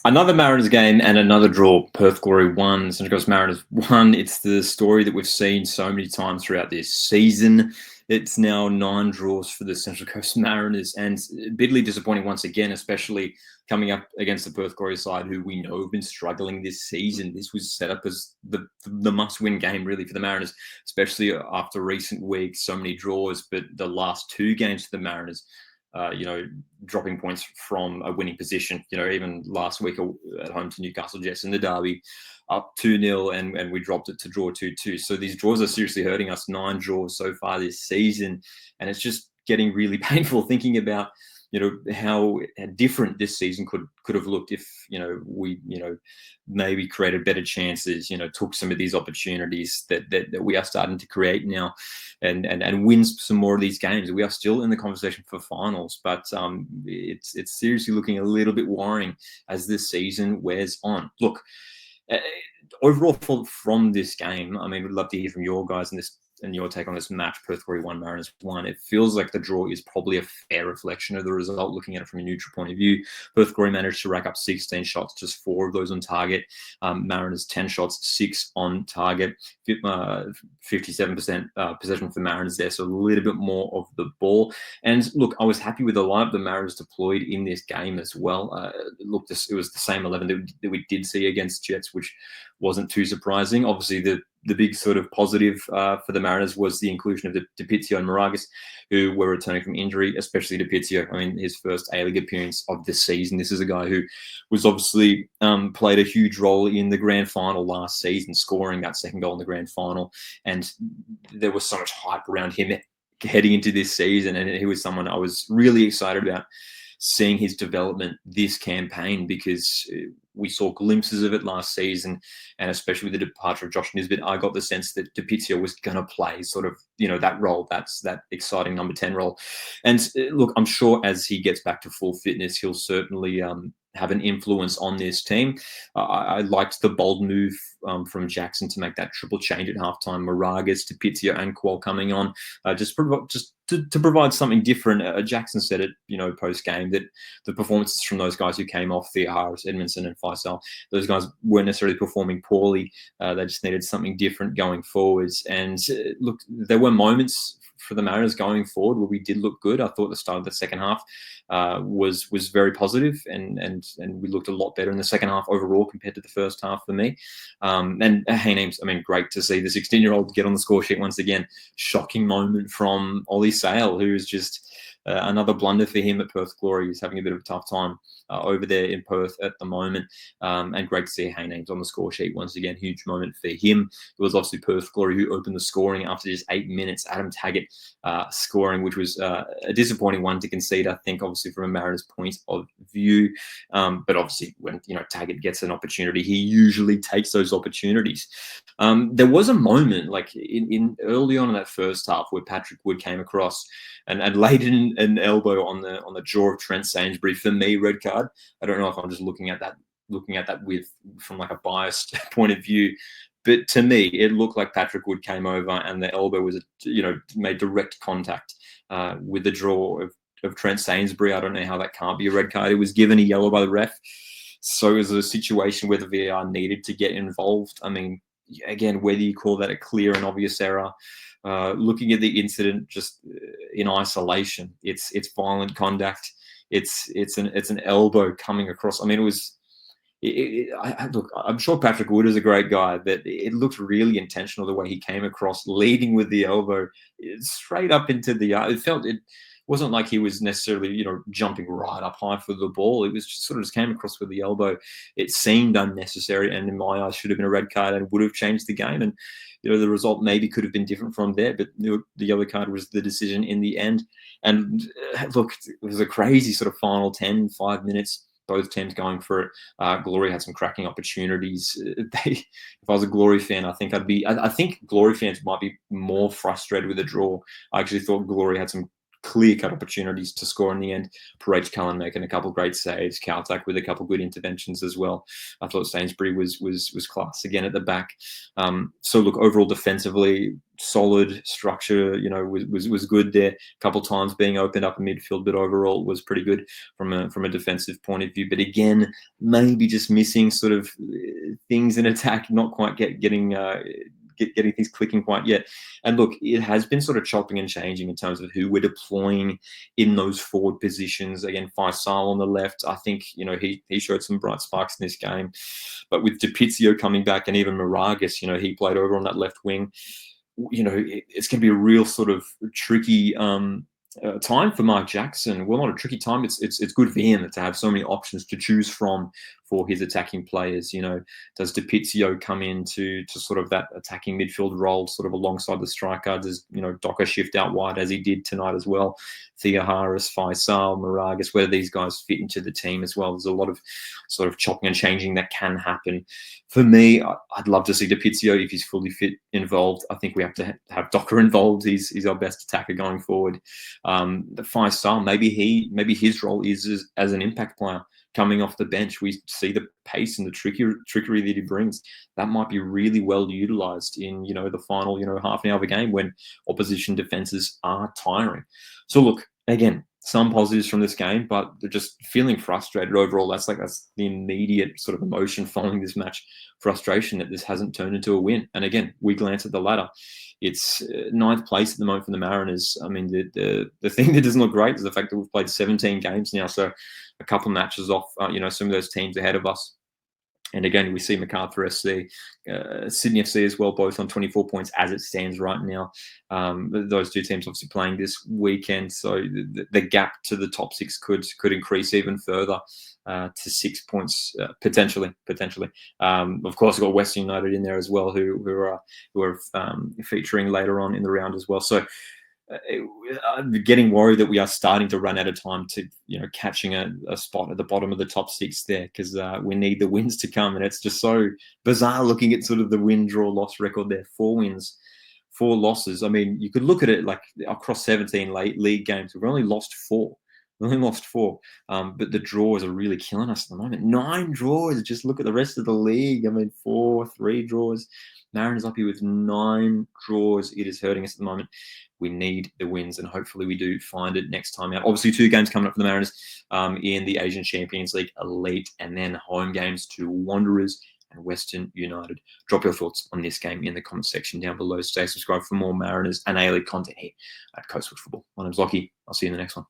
Another Mariners game and another draw. Perth Glory 1, Central Coast Mariners 1. It's the story that we've seen so many times throughout this season. It's now 9 draws for the Central Coast Mariners, and bitterly disappointing once again, especially coming up against the Perth Glory side, who we know have been struggling this season. This was set up as the must-win game, really, for the Mariners, especially after recent weeks, so many draws. But the last 2 games for the Mariners, dropping points from a winning position. Even last week at home to Newcastle Jets in the derby, up 2-0, and we dropped it to draw 2-2. So these draws are seriously hurting us. 9 draws so far this season, and it's just getting really painful thinking about how different this season could have looked if we maybe created better chances, took some of these opportunities that we are starting to create now, and wins some more of these games. We are still in the conversation for finals, but it's seriously looking a little bit worrying as this season wears on. Look, overall from this game, I mean, we'd love to hear from your guys and your take on this match. Perth Glory 1, Mariners 1. It feels like the draw is probably a fair reflection of the result, looking at it from a neutral point of view. Perth Glory managed to rack up 16 shots, just 4 of those on target. Mariners 10 shots, 6 on target. 57% possession for Mariners there, so a little bit more of the ball. And look, I was happy with the lineup the Mariners deployed in this game as well. It was the same 11 that we did see against Jets, which wasn't too surprising. Obviously, the big sort of positive for the Mariners was the inclusion of DiPizio and Moragas, who were returning from injury, especially DiPizio. I mean, his first A-League appearance of the season. This is a guy who was obviously played a huge role in the grand final last season, scoring that second goal in the grand final. And there was so much hype around him heading into this season, and he was someone I was really excited about seeing his development this campaign, because we saw glimpses of it last season, and especially with the departure of Josh Nisbet, I got the sense that DiPizio was going to play sort of, that role, that's that exciting number 10 role. And look, I'm sure as he gets back to full fitness, he'll certainly have an influence on this team. I liked the bold move from Jackson to make that triple change at halftime. Moragas, DiPizio, and Qual coming on, just to provide something different. Jackson said it, post game, that the performances from those guys who came off, Thea Harris, Edmondson, and Faisal, those guys weren't necessarily performing poorly. They just needed something different going forwards. And look, there were moments for the Mariners going forward where we did look good. I thought the start of the second half was very positive, and we looked a lot better in the second half overall compared to the first half for me. And hey, names, I mean, great to see the 16-year-old get on the score sheet once again. Shocking moment from Ollie Sale, who is just another blunder for him at Perth Glory. He's having a bit of a tough time over there in Perth at the moment. And great to see Hay Names on the score sheet once again. Huge moment for him. It was obviously Perth Glory who opened the scoring after just 8 minutes. Adam Taggart scoring, which was a disappointing one to concede, I think, obviously from a Mariners point of view. But obviously when Taggart gets an opportunity, he usually takes those opportunities. There was a moment like in early on in that first half where Patrick Wood came across and laid in an elbow on the jaw of Trent Sainsbury. For me, red card. I don't know if I'm just looking at that from like a biased point of view, but to me, it looked like Patrick Wood came over and the elbow was made direct contact with the jaw of Trent Sainsbury. I don't know how that can't be a red card. It was given a yellow by the ref, so it was a situation where the VAR needed to get involved. I mean, again, whether you call that a clear and obvious error. Looking at the incident just in isolation, it's violent conduct. It's an elbow coming across. I mean, it was. Look, I'm sure Patrick Wood is a great guy, but it looked really intentional the way he came across, leading with the elbow straight up into the. It wasn't like he was necessarily jumping right up high for the ball. It was just sort of just came across with the elbow. It seemed unnecessary, and in my eyes, should have been a red card and would have changed the game. And the result maybe could have been different from there, but the yellow card was the decision in the end. And look, it was a crazy sort of final 5 minutes. Both teams going for it. Glory had some cracking opportunities. If I was a Glory fan, I think Glory fans might be more frustrated with the draw. I actually thought Glory had some clear-cut opportunities to score in the end. Perech Cullen making a couple of great saves, Caltac with a couple of good interventions as well. I thought Sainsbury was class again at the back. So look, overall defensively, solid structure, was good there. A couple of times being opened up in midfield, but overall was pretty good from a defensive point of view. But again, maybe just missing sort of things in attack, not quite getting things clicking quite yet. And look, it has been sort of chopping and changing in terms of who we're deploying in those forward positions. Again, Faisal on the left, I think, he showed some bright sparks in this game. But with DiPizio coming back and even Moragas, he played over on that left wing, it's going to be a real sort of tricky time for Mark Jackson. Well, not a tricky time. It's good for him to have so many options to choose from for his attacking players. Does DiPizio come into sort of that attacking midfield role, sort of alongside the striker? Does Docker shift out wide as he did tonight as well? Thea Harris, Faisal, Moragas, where do these guys fit into the team as well? There's a lot of sort of chopping and changing that can happen. For me, I'd love to see DiPizio, if he's fully fit, involved. I think we have to have Docker involved. He's our best attacker going forward. The Faisal, maybe his role is as an impact player coming off the bench. We see the pace and the trickery that he brings. That might be really well utilized in the final half an hour of a game when opposition defenses are tiring. So look, again, some positives from this game, but they're just feeling frustrated overall. That's the immediate sort of emotion following this match. Frustration that this hasn't turned into a win. And again, we glance at the ladder. It's ninth place at the moment for the Mariners. I mean, the thing that doesn't look great is the fact that we've played 17 games now, so a couple matches off, some of those teams ahead of us. And again, we see MacArthur FC, Sydney FC as well, both on 24 points as it stands right now. Those two teams obviously playing this weekend, so the gap to the top six could increase even further to 6 points potentially. Of course, we've got Western United in there as well, who are featuring later on in the round as well. So I'm getting worried that we are starting to run out of time to, catching a spot at the bottom of the top six there, because we need the wins to come. And it's just so bizarre looking at sort of the win, draw, loss record there. 4 wins, 4 losses. I mean, you could look at it like across 17 league games, we've only lost 4. But the draws are really killing us at the moment. 9 draws. Just look at the rest of the league. I mean, 3 draws. Mariners up here with 9 draws. It is hurting us at the moment. We need the wins, and hopefully we do find it next time out. Obviously, 2 games coming up for the Mariners in the Asian Champions League Elite, and then home games to Wanderers and Western United. Drop your thoughts on this game in the comment section down below. Stay subscribed for more Mariners and A-League content here at Coastal Football. My name's Lockie. I'll see you in the next one.